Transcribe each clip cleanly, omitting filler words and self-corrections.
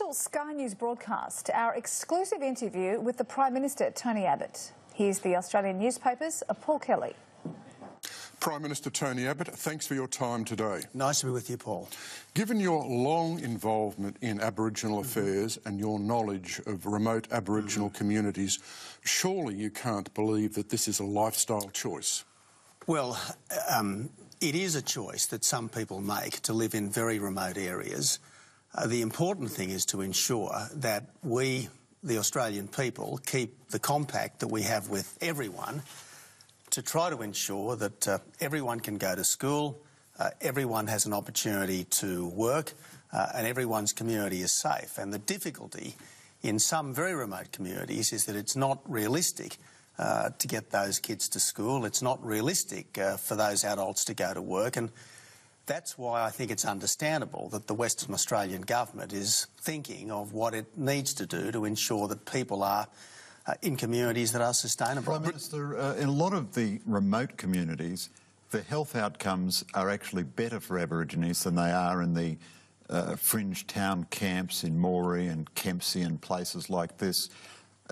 special Sky News broadcast, our exclusive interview with the Prime Minister, Tony Abbott. Here's the Australian newspapers, Paul Kelly. Prime Minister Tony Abbott, thanks for your time today. Nice to be with you, Paul. Given your long involvement in Aboriginal affairs and your knowledge of remote Aboriginal communities, surely you can't believe that this is a lifestyle choice? Well, it is a choice that some people make to live in very remote areas. The important thing is to ensure that we, the Australian people, keep the compact that we have with everyone to try to ensure that everyone can go to school, everyone has an opportunity to work, and everyone's community is safe. And the difficulty in some very remote communities is that it's not realistic to get those kids to school. It's not realistic for those adults to go to work. And that's why I think it's understandable that the Western Australian government is thinking of what it needs to do to ensure that people are in communities that are sustainable. Prime Minister, in a lot of the remote communities, the health outcomes are actually better for Aborigines than they are in the fringe town camps in Moree and Kempsey and places like this.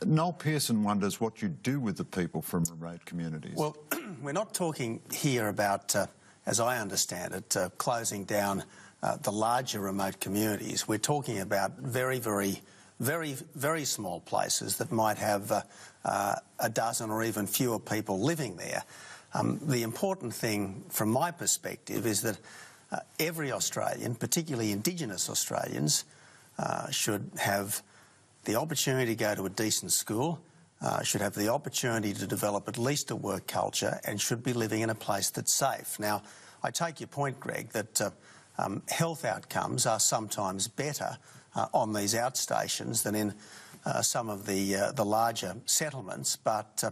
Noel Pearson wonders what you do with the people from remote communities. Well, we're not talking here about, as I understand it, closing down the larger remote communities. We're talking about very small places that might have a dozen or even fewer people living there. The important thing from my perspective is that every Australian, particularly Indigenous Australians, should have the opportunity to go to a decent school, should have the opportunity to develop at least a work culture, and should be living in a place that's safe. Now, I take your point, Greg, that health outcomes are sometimes better on these outstations than in some of the larger settlements, but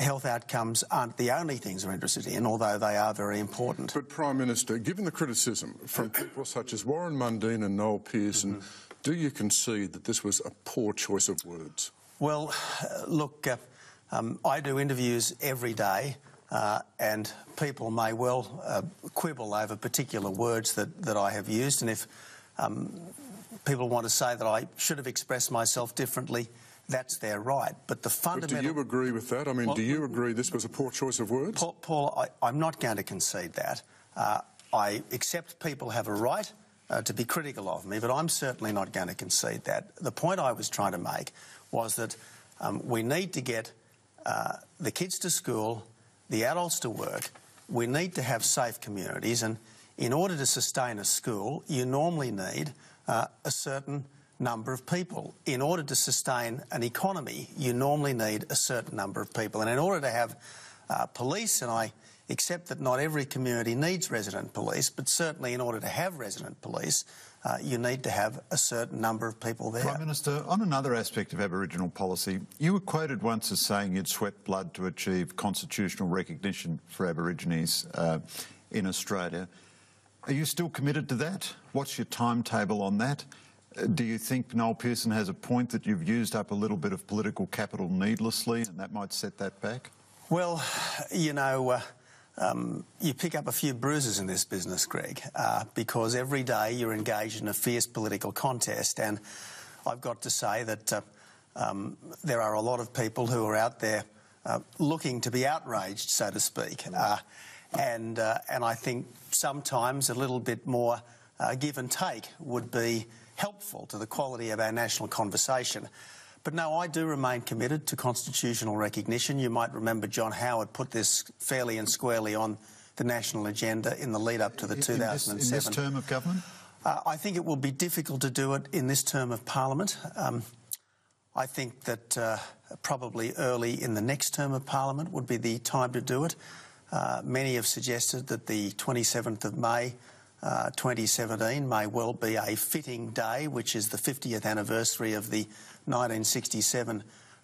health outcomes aren't the only things we're interested in, although they are very important. But, Prime Minister, given the criticism from people such as Warren Mundine and Noel Pearson, do you concede that this was a poor choice of words? Well, look, I do interviews every day, and people may well quibble over particular words that I have used, and if people want to say that I should have expressed myself differently, that's their right. But the fundamental... But do you agree with that? I mean, do you agree this was a poor choice of words? Paul, I'm not going to concede that. I accept people have a right to be critical of me, but I'm certainly not going to concede that. The point I was trying to make was that we need to get the kids to school, the adults to work. We need to have safe communities, and in order to sustain a school, you normally need a certain number of people. In order to sustain an economy, you normally need a certain number of people. And in order to have police, and I accept that not every community needs resident police, but certainly in order to have resident police, you need to have a certain number of people there. Prime Minister, on another aspect of Aboriginal policy, you were quoted once as saying you'd sweat blood to achieve constitutional recognition for Aborigines in Australia. Are you still committed to that? What's your timetable on that? Do you think Noel Pearson has a point that you've used up a little bit of political capital needlessly and that might set that back? Well, you know, you pick up a few bruises in this business, Greg, because every day you're engaged in a fierce political contest, and I've got to say that there are a lot of people who are out there looking to be outraged, so to speak, and I think sometimes a little bit more give and take would be helpful to the quality of our national conversation. But no, I do remain committed to constitutional recognition. You might remember John Howard put this fairly and squarely on the national agenda in the lead-up to the 2007... In this term of government? I think it will be difficult to do it in this term of Parliament. I think that probably early in the next term of Parliament would be the time to do it. Many have suggested that the 27th of May 2017 may well be a fitting day, which is the 50th anniversary of the 1967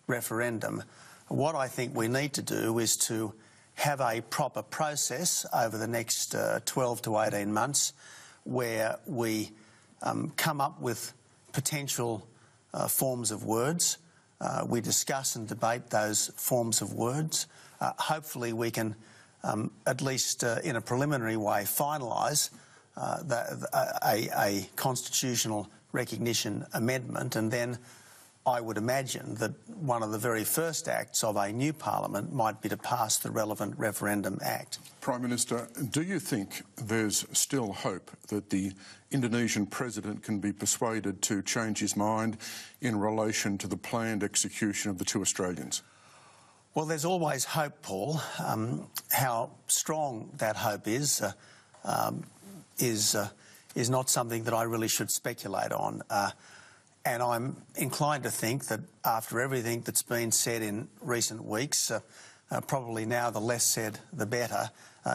referendum. What I think we need to do is to have a proper process over the next 12 to 18 months where we come up with potential forms of words. We discuss and debate those forms of words. Hopefully we can, at least in a preliminary way, finalise a constitutional recognition amendment, and then I would imagine that one of the very first acts of a new parliament might be to pass the relevant referendum act. Prime Minister, do you think there's still hope that the Indonesian president can be persuaded to change his mind in relation to the planned execution of the two Australians? Well, there's always hope, Paul. How strong that hope is not something that I really should speculate on. And I'm inclined to think that after everything that's been said in recent weeks, probably now the less said the better,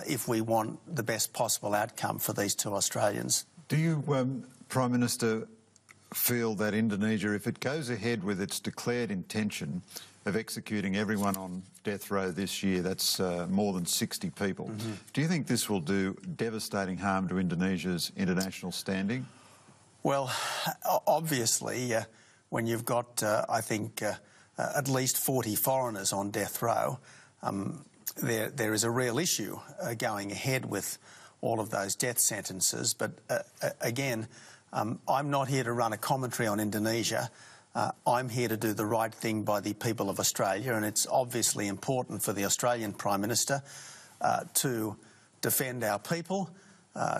if we want the best possible outcome for these two Australians. Do you, Prime Minister, feel that Indonesia, if it goes ahead with its declared intention of executing everyone on death row this year, that's more than 60 people, do you think this will do devastating harm to Indonesia's international standing? Well, obviously, when you've got, I think, at least 40 foreigners on death row, there is a real issue going ahead with all of those death sentences. But again, I'm not here to run a commentary on Indonesia. I'm here to do the right thing by the people of Australia, and it's obviously important for the Australian Prime Minister to defend our people,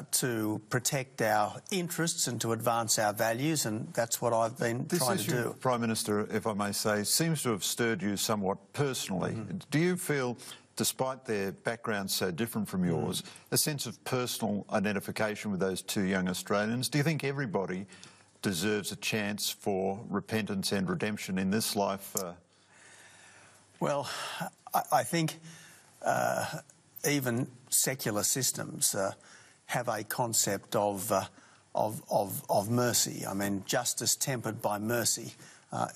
to protect our interests and to advance our values, and that's what I've been trying to do. Prime Minister, if I may say, seems to have stirred you somewhat personally. Do you feel, despite their backgrounds so different from yours, a sense of personal identification with those two young Australians? Do you think everybody deserves a chance for repentance and redemption in this life? Well, I think even secular systems have a concept of mercy. I mean, justice tempered by mercy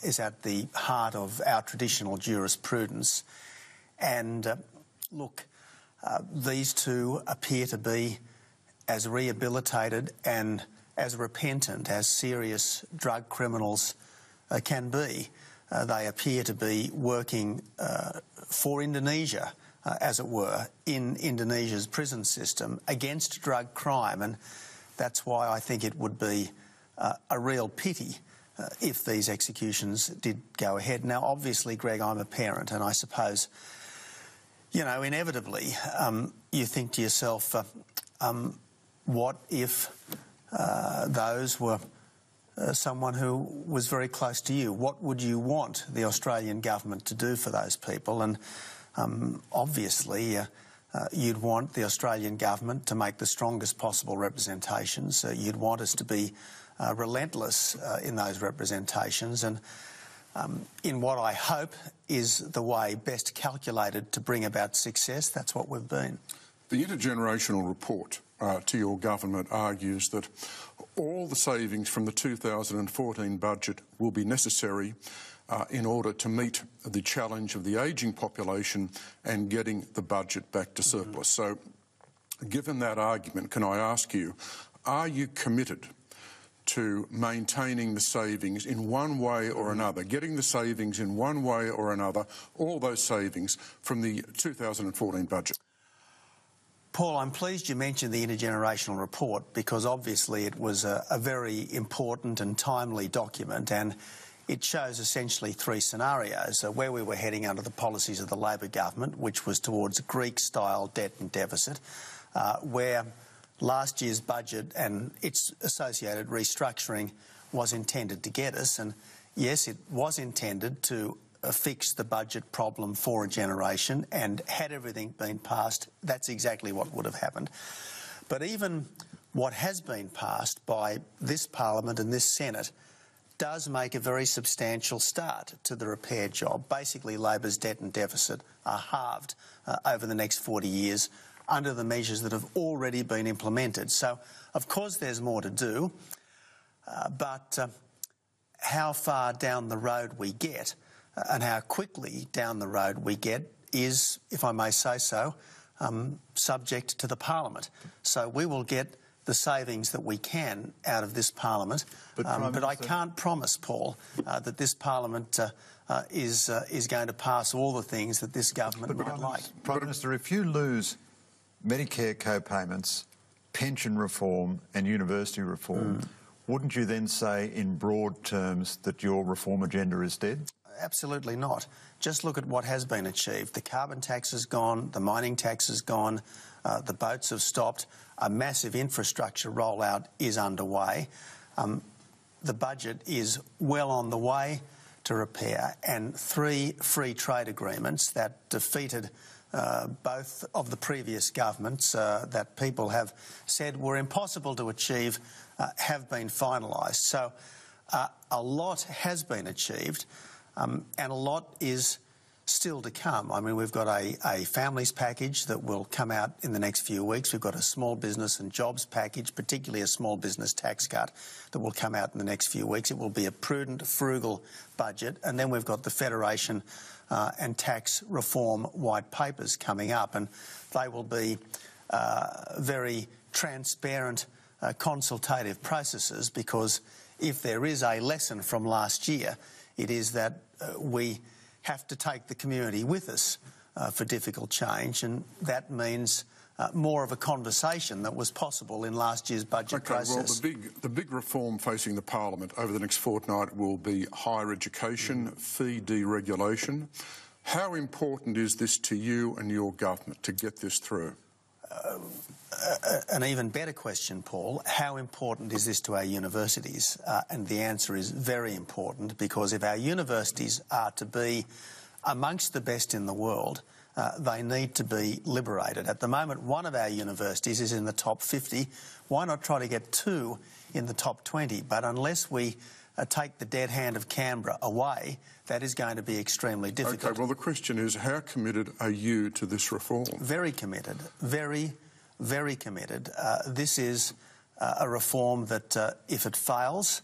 is at the heart of our traditional jurisprudence. And look, these two appear to be as rehabilitated and as repentant as serious drug criminals can be. They appear to be working for Indonesia, as it were, in Indonesia's prison system against drug crime, and that's why I think it would be a real pity if these executions did go ahead. Now, obviously, Greg, I'm a parent, and I suppose, you know, inevitably you think to yourself, what if those were someone who was very close to you? What would you want the Australian government to do for those people? And obviously, you'd want the Australian government to make the strongest possible representations. You'd want us to be relentless in those representations, and in what I hope is the way best calculated to bring about success. That's what we've been. The intergenerational report to your government argues that all the savings from the 2014 budget will be necessary in order to meet the challenge of the ageing population and getting the budget back to surplus. So, given that argument, can I ask you, are you committed to maintaining the savings in one way or another, getting the savings in one way or another, all those savings from the 2014 budget? Paul, I'm pleased you mentioned the intergenerational report, because obviously it was a very important and timely document, and it shows essentially three scenarios: where we were heading under the policies of the Labor government, which was towards a Greek-style debt and deficit, where last year's budget and its associated restructuring was intended to get us. And yes, it was intended to fix the budget problem for a generation, and had everything been passed, that's exactly what would have happened. But even what has been passed by this Parliament and this Senate does make a very substantial start to the repair job. Basically, Labor's debt and deficit are halved over the next 40 years under the measures that have already been implemented. So, of course, there's more to do, but how far down the road we get and how quickly down the road we get is, if I may say so, subject to the Parliament. So we will get the savings that we can out of this Parliament, but I can't promise, Paul, that this Parliament is going to pass all the things that this government might like. Prime Minister, if you lose Medicare co-payments, pension reform and university reform, wouldn't you then say in broad terms that your reform agenda is dead? Absolutely not. Just look at what has been achieved. The carbon tax is gone, the mining tax is gone, the boats have stopped, a massive infrastructure rollout is underway. The budget is well on the way to repair, and 3 free trade agreements that defeated both of the previous governments that people have said were impossible to achieve have been finalised. So a lot has been achieved, and a lot is still to come. I mean, we've got a families package that will come out in the next few weeks. We've got a small business and jobs package, particularly a small business tax cut, that will come out in the next few weeks. It will be a prudent, frugal budget. And then we've got the Federation and tax reform white papers coming up, and they will be very transparent, consultative processes, because if there is a lesson from last year, it is that we have to take the community with us for difficult change, and that means more of a conversation that was possible in last year's budget process. Well, the big reform facing the Parliament over the next fortnight will be higher education, fee deregulation. How important is this to you and your government to get this through? An even better question, Paul, how important is this to our universities? And the answer is very important, because if our universities are to be amongst the best in the world, they need to be liberated. At the moment, one of our universities is in the top 50. Why not try to get 2 in the top 20? But unless we take the dead hand of Canberra away, that is going to be extremely difficult. OK, well, the question is, how committed are you to this reform? Very committed. Very committed. This is a reform that, if it fails,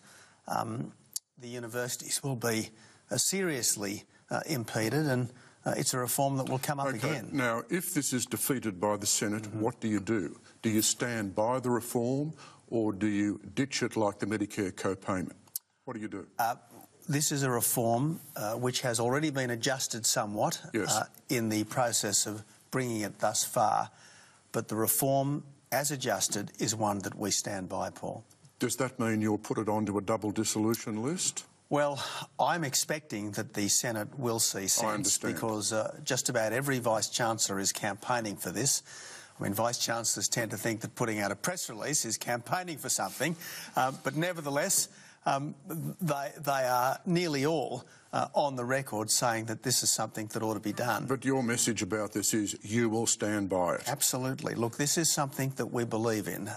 the universities will be seriously impeded, and it's a reform that will come up again. Now, if this is defeated by the Senate, what do you do? Do you stand by the reform, or do you ditch it like the Medicare co-payment? What do you do? This is a reform which has already been adjusted somewhat in the process of bringing it thus far. But the reform, as adjusted, is one that we stand by, Paul. Does that mean you'll put it onto a double dissolution list? Well, I'm expecting that the Senate will see sense, because just about every Vice-Chancellor is campaigning for this. I mean, Vice-Chancellors tend to think that putting out a press release is campaigning for something, but nevertheless, they are nearly all on the record saying that this is something that ought to be done. But your message about this is you will stand by it. Absolutely. Look, this is something that we believe in.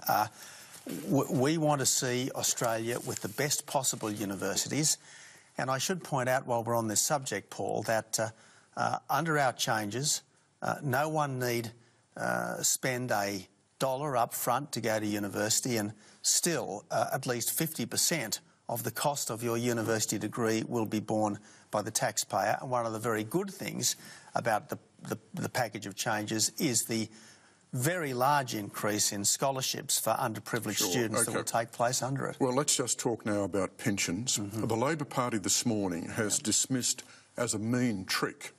We want to see Australia with the best possible universities. And I should point out, while we're on this subject, Paul, that under our changes, no one need spend $1 up front to go to university, and still at least 50% of the cost of your university degree will be borne by the taxpayer. And one of the very good things about the package of changes is the very large increase in scholarships for underprivileged students that will take place under it. Well, let's just talk now about pensions. The Labor Party this morning has dismissed as a mean trick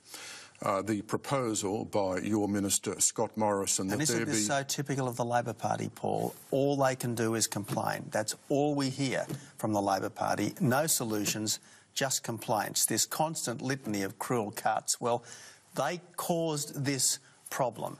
the proposal by your Minister, Scott Morrison. And isn't this so typical of the Labor Party, Paul? All they can do is complain. That's all we hear from the Labor Party. No solutions, just complaints. This constant litany of cruel cuts. Well, they caused this problem.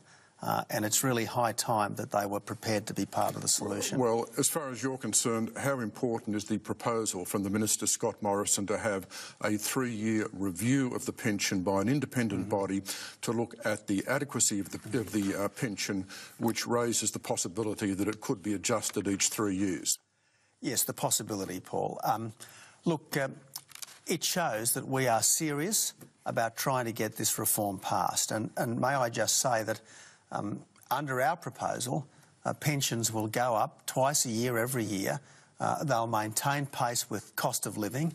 And it's really high time that they were prepared to be part of the solution. Well, as far as you're concerned, how important is the proposal from the Minister, Scott Morrison, to have a 3-year review of the pension by an independent body to look at the adequacy of the pension, which raises the possibility that it could be adjusted each 3 years? Yes, the possibility, Paul. Look, it shows that we are serious about trying to get this reform passed. And may I just say that under our proposal, pensions will go up twice a year, every year. They'll maintain pace with cost of living,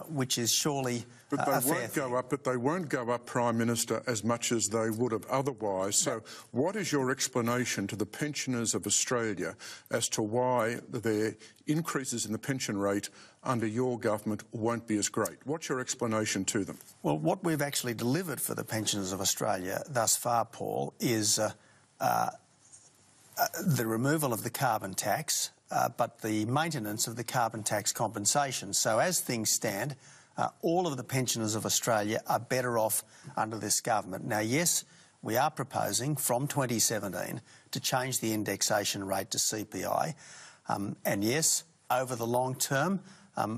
which is surely a fair thing. But they won't go up, Prime Minister, as much as they would have otherwise. So what is your explanation to the pensioners of Australia as to why their increases in the pension rate under your government won't be as great? What's your explanation to them? Well, what we've actually delivered for the pensioners of Australia thus far, Paul, is the removal of the carbon tax, but the maintenance of the carbon tax compensation. So as things stand, all of the pensioners of Australia are better off under this government. Now, yes, we are proposing from 2017 to change the indexation rate to CPI. And yes, over the long term,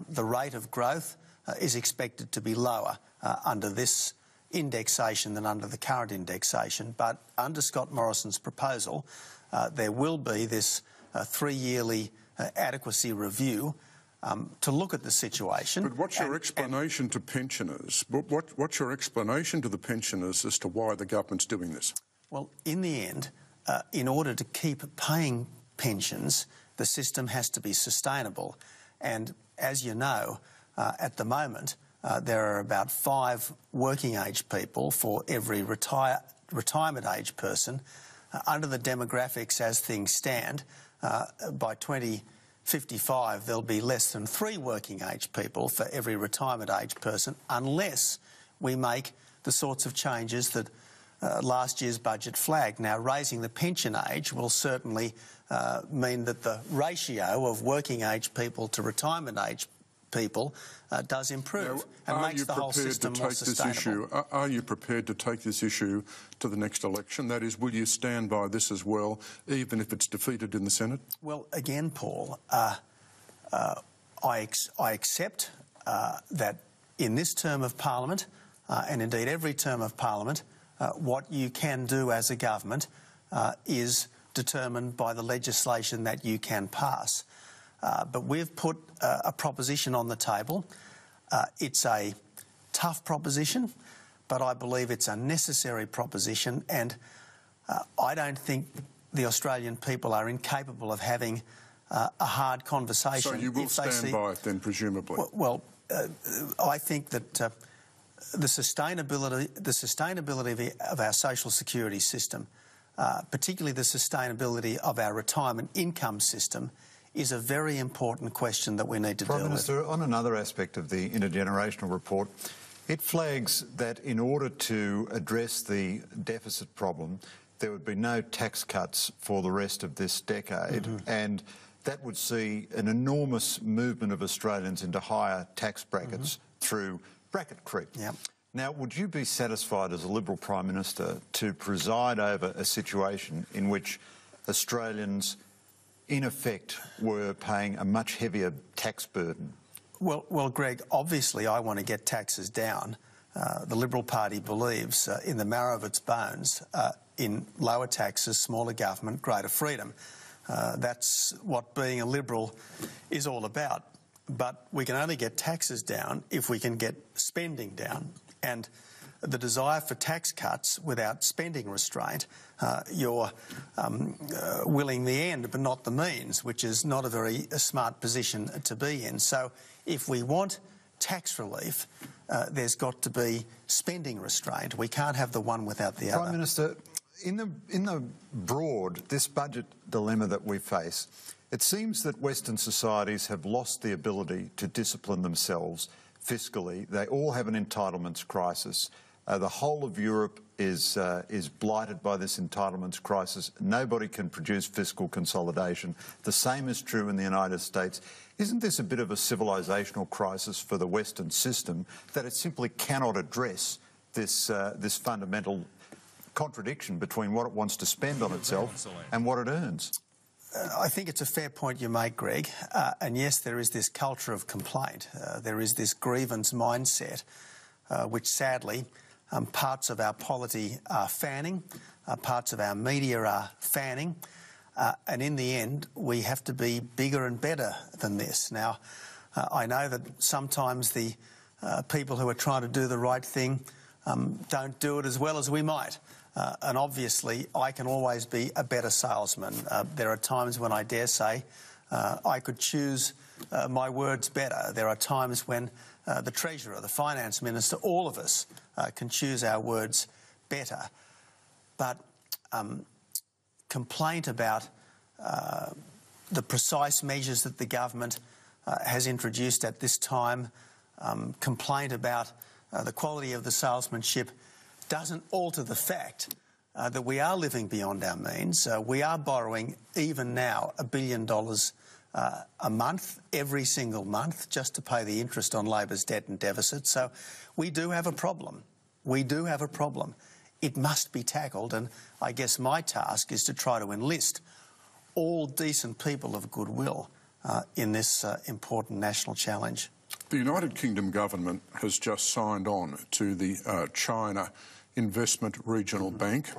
the rate of growth is expected to be lower under this indexation than under the current indexation. But under Scott Morrison's proposal, there will be this 3-yearly adequacy review to look at the situation. But what's your explanation to pensioners? What's your explanation to the pensioners as to why the government's doing this? Well, in the end, in order to keep paying pensions, the system has to be sustainable. And as you know, at the moment, there are about 5 working age people for every retirement age person. Under the demographics as things stand, by 2055 there'll be less than 3 working age people for every retirement age person, unless we make the sorts of changes that last year's budget flagged. Now, raising the pension age will certainly mean that the ratio of working age people to retirement age people does improve and makes the whole system more sustainable. Are you prepared to take this issue to the next election? That is, will you stand by this as well, even if it's defeated in the Senate? Well, again, Paul, I accept that in this term of Parliament, and indeed every term of Parliament, what you can do as a government is determined by the legislation that you can pass. But we've put a proposition on the table. It's a tough proposition, but I believe it's a necessary proposition, and I don't think the Australian people are incapable of having a hard conversation. So you will stand by it then, presumably? Well, I think that the sustainability of our social security system, particularly the sustainability of our retirement income system, is a very important question that we need to deal with. Prime Minister, on another aspect of the intergenerational report, it flags that in order to address the deficit problem, there would be no tax cuts for the rest of this decade, and that would see an enormous movement of Australians into higher tax brackets through bracket creep. Yep. Now, would you be satisfied as a Liberal Prime Minister to preside over a situation in which Australians in effect were paying a much heavier tax burden? Well, Greg, obviously I want to get taxes down. The Liberal Party believes in the marrow of its bones in lower taxes, smaller government, greater freedom. That's what being a Liberal is all about. But we can only get taxes down if we can get spending down. And the desire for tax cuts without spending restraint, you're willing the end but not the means, which is not a very smart position to be in. So if we want tax relief, there's got to be spending restraint. We can't have the one without the other. Prime Minister, in the broad, this budget dilemma that we face, it seems that Western societies have lost the ability to discipline themselves fiscally. They all have an entitlements crisis. The whole of Europe is blighted by this entitlements crisis. Nobody can produce fiscal consolidation. The same is true in the United States. Isn't this a bit of a civilisational crisis for the Western system, that it simply cannot address this fundamental contradiction between what it wants to spend on itself and what it earns? I think it's a fair point you make, Greg. And yes, there is this culture of complaint. There is this grievance mindset, which sadly parts of our polity are fanning, parts of our media are fanning, and in the end we have to be bigger and better than this. Now, I know that sometimes the people who are trying to do the right thing don't do it as well as we might. And obviously I can always be a better salesman. There are times when I dare say I could choose my words better. There are times when the Treasurer, the Finance Minister, all of us can choose our words better. But complaint about the precise measures that the government has introduced at this time, complaint about the quality of the salesmanship, doesn't alter the fact that we are living beyond our means. We are borrowing, even now, $1 billion a month, every single month, just to pay the interest on Labor's debt and deficit. So we do have a problem. We do have a problem. It must be tackled, and I guess my task is to try to enlist all decent people of goodwill in this important national challenge. The United Kingdom government has just signed on to the China Investment Regional Bank.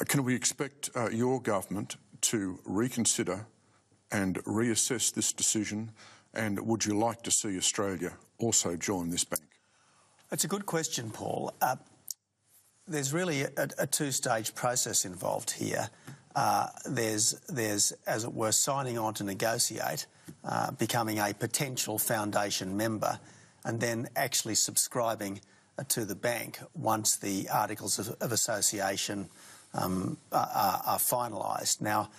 Can we expect your government to reconsider and reassess this decision, and would you like to see Australia also join this bank? It's a good question, Paul. There's really a two-stage process involved here. There's, as it were, signing on to negotiate, becoming a potential foundation member, and then actually subscribing to the bank once the Articles of Association are finalised. Now,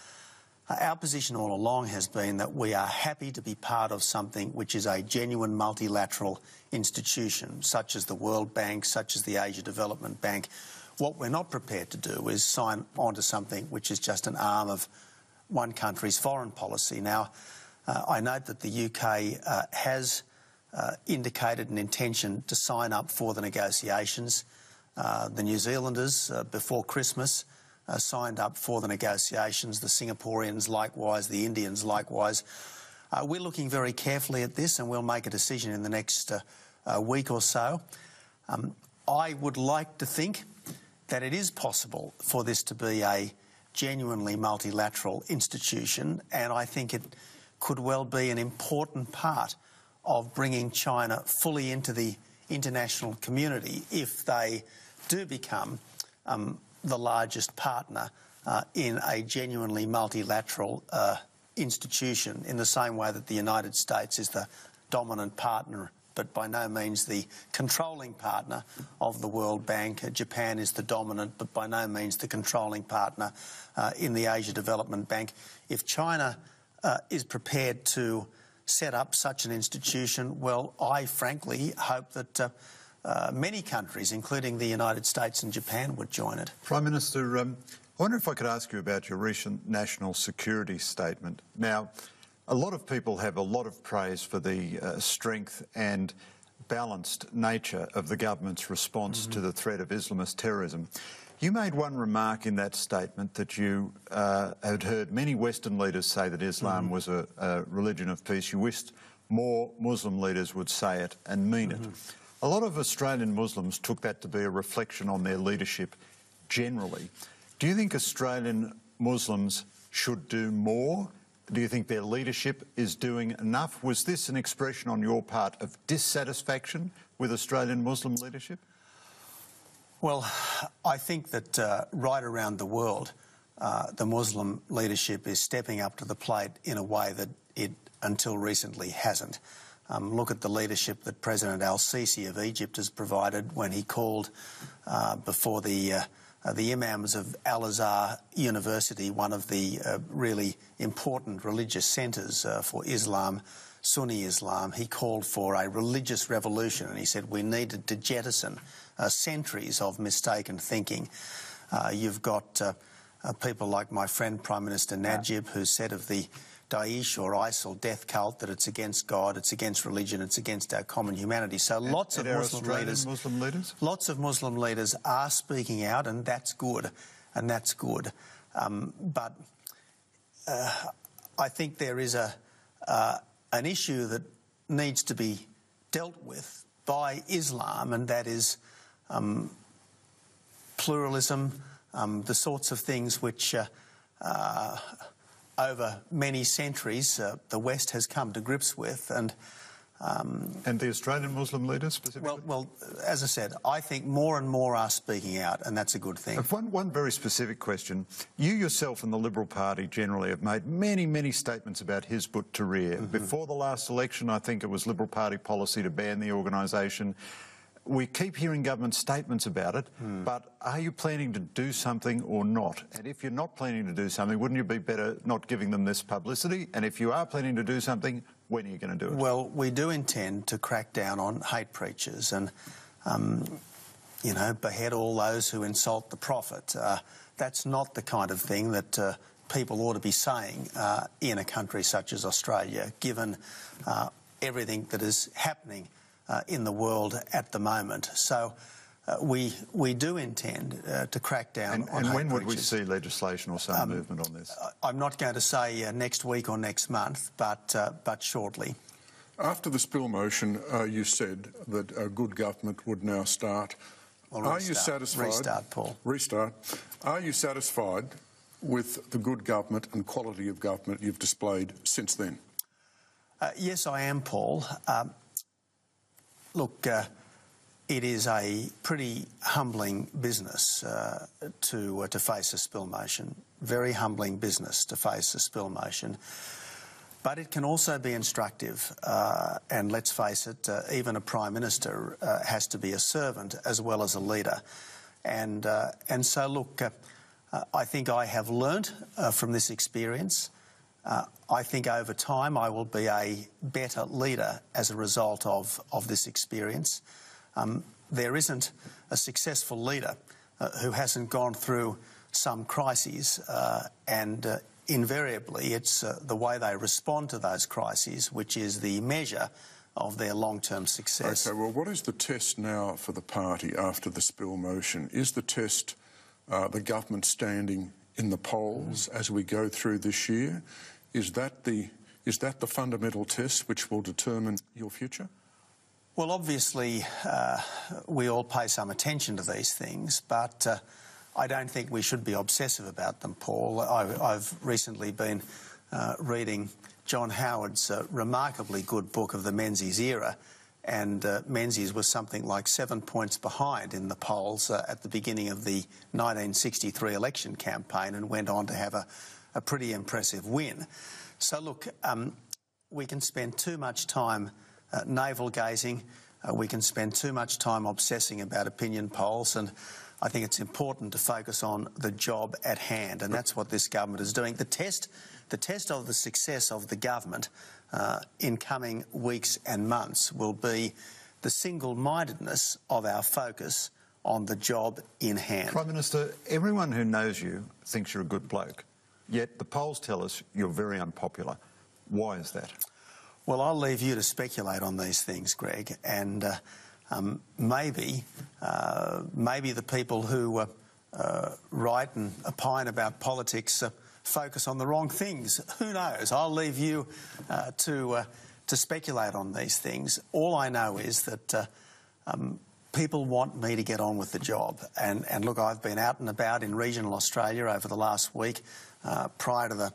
our position all along has been that we are happy to be part of something which is a genuine multilateral institution, such as the World Bank, such as the Asia Development Bank. What we're not prepared to do is sign on to something which is just an arm of one country's foreign policy. Now, I note that the UK has indicated an intention to sign up for the negotiations. The New Zealanders, before Christmas, signed up for the negotiations, the Singaporeans likewise, the Indians likewise. We're looking very carefully at this, and we'll make a decision in the next week or so. I would like to think that it is possible for this to be a genuinely multilateral institution, and I think it could well be an important part of bringing China fully into the international community if they do become the largest partner in a genuinely multilateral institution, in the same way that the United States is the dominant partner but by no means the controlling partner of the World Bank. Japan is the dominant but by no means the controlling partner in the Asia Development Bank. If China is prepared to set up such an institution, well, I frankly hope that many countries, including the United States and Japan, would join it. Prime Minister, I wonder if I could ask you about your recent national security statement. Now, a lot of people have a lot of praise for the strength and balanced nature of the government's response to the threat of Islamist terrorism. You made one remark in that statement that you had heard many Western leaders say that Islam was a religion of peace. You wished more Muslim leaders would say it and mean it. A lot of Australian Muslims took that to be a reflection on their leadership generally. Do you think Australian Muslims should do more? Do you think their leadership is doing enough? Was this an expression on your part of dissatisfaction with Australian Muslim leadership? Well, I think that right around the world, the Muslim leadership is stepping up to the plate in a way that it until recently hasn't. Look at the leadership that President al-Sisi of Egypt has provided when he called before the imams of Al-Azhar University, one of the really important religious centres for Islam, Sunni Islam. He called for a religious revolution, and he said we needed to jettison centuries of mistaken thinking. You've got people like my friend Prime Minister Najib, who said of the Daesh or ISIL death cult that it's against God, it's against religion, it's against our common humanity. So lots of Muslim leaders, lots of Muslim leaders are speaking out, and that's good, and that's good. But I think there is an issue that needs to be dealt with by Islam, and that is pluralism, the sorts of things which over many centuries the West has come to grips with. And the Australian Muslim leaders specifically? Well, as I said, I think more and more are speaking out, and that's a good thing. One very specific question. You yourself and the Liberal Party generally have made many, many statements about Hizb ut-Tahrir. Before the last election, I think it was Liberal Party policy to ban the organisation. We keep hearing government statements about it, but are you planning to do something or not? And if you're not planning to do something, wouldn't you be better not giving them this publicity? And if you are planning to do something, when are you going to do it? Well, we do intend to crack down on hate preachers and, behead all those who insult the Prophet. That's not the kind of thing that people ought to be saying in a country such as Australia, given everything that is happening in the world at the moment. So we do intend to crack down on And when hate would we preachers. see legislation or some movement on this? I'm not going to say next week or next month, but shortly. After the spill motion, you said that a good government would now start. Well, Are you satisfied? Restart, Paul. Restart. Are you satisfied with the good government and quality of government you've displayed since then? Yes, I am, Paul. Look, it is a pretty humbling business to face a spill motion. Very humbling business to face a spill motion. But it can also be instructive, and let's face it, even a Prime Minister has to be a servant as well as a leader. And so, look, I think I have learnt from this experience. I think over time I will be a better leader as a result of this experience. There isn't a successful leader who hasn't gone through some crises, and invariably it's the way they respond to those crises which is the measure of their long-term success. OK, well, what is the test now for the party after the spill motion? Is the test the government standing in the polls as we go through this year? Is that the fundamental test which will determine your future? Well, obviously, we all pay some attention to these things, but I don't think we should be obsessive about them, Paul. I've recently been reading John Howard's remarkably good book of the Menzies era, and Menzies was something like 7 points behind in the polls at the beginning of the 1963 election campaign and went on to have a pretty impressive win. So, look, we can spend too much time navel-gazing, we can spend too much time obsessing about opinion polls, and I think it's important to focus on the job at hand, and that's what this government is doing. The test of the success of the government in coming weeks and months will be the single-mindedness of our focus on the job in hand. Prime Minister, everyone who knows you thinks you're a good bloke, yet the polls tell us you're very unpopular. Why is that? Well, I'll leave you to speculate on these things, Greg, and maybe the people who write and opine about politics focus on the wrong things. Who knows? I'll leave you to speculate on these things. All I know is that people want me to get on with the job. And look, I've been out and about in regional Australia over the last week. Prior to the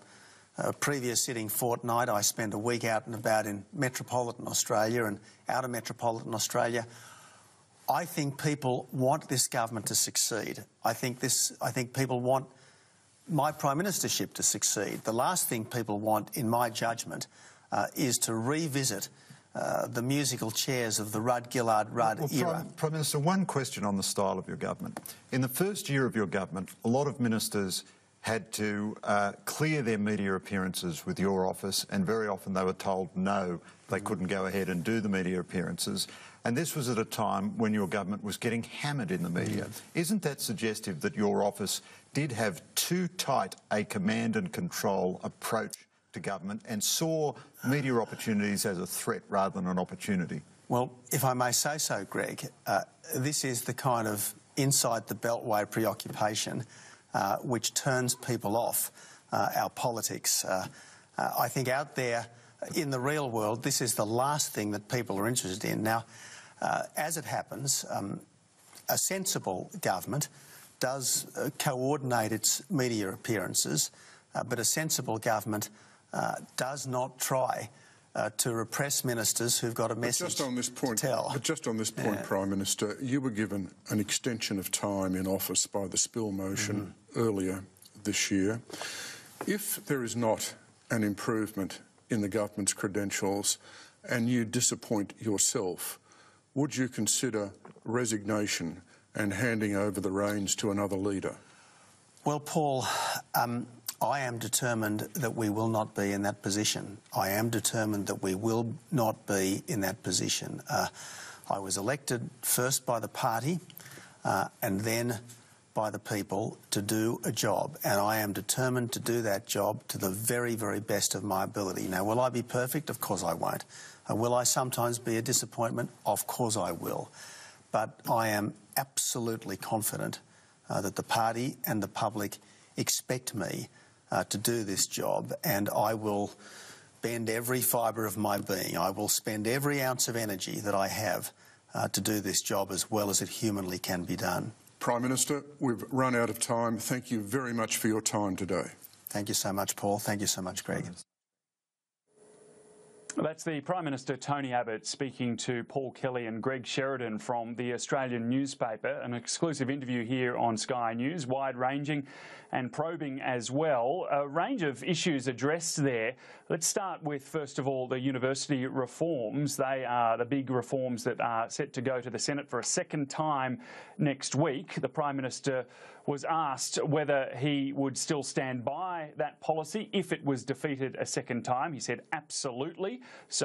previous sitting fortnight, I spent a week out and about in metropolitan Australia and out of metropolitan Australia. I think people want this government to succeed. I think people want my Prime Ministership to succeed. The last thing people want, in my judgment, is to revisit the musical chairs of the Rudd-Gillard-Rudd era. Prime Minister, one question on the style of your government. In the first year of your government, a lot of ministers had to clear their media appearances with your office, and very often they were told no, they couldn't go ahead and do the media appearances. And this was at a time when your government was getting hammered in the media. Isn't that suggestive that your office did have too tight a command and control approach to government and saw media opportunities as a threat rather than an opportunity? Well, if I may say so, Greg, this is the kind of inside the beltway preoccupation which turns people off our politics. I think out there in the real world, this is the last thing that people are interested in. Now, as it happens, a sensible government does coordinate its media appearances, but a sensible government does not try to repress ministers who've got a message to tell. But just on this point, Prime Minister, you were given an extension of time in office by the spill motion earlier this year. If there is not an improvement in the government's credentials and you disappoint yourself, would you consider resignation and handing over the reins to another leader? Well, Paul, I am determined that we will not be in that position. I am determined that we will not be in that position. I was elected first by the party and then by the people to do a job, and I am determined to do that job to the very, very best of my ability. Now, will I be perfect? Of course I won't. Will I sometimes be a disappointment? Of course I will. But I am absolutely confident that the party and the public expect me to do this job, and I will bend every fibre of my being. I will spend every ounce of energy that I have to do this job as well as it humanly can be done. Prime Minister, we've run out of time. Thank you very much for your time today. Thank you so much, Paul. Thank you so much, Greg. That's the Prime Minister Tony Abbott speaking to Paul Kelly and Greg Sheridan from the Australian newspaper. An exclusive interview here on Sky News, wide-ranging and probing as well. A range of issues addressed there. Let's start with, first of all, the university reforms. They are the big reforms that are set to go to the Senate for a second time next week. The Prime Minister was asked whether he would still stand by that policy if it was defeated a second time. He said absolutely. So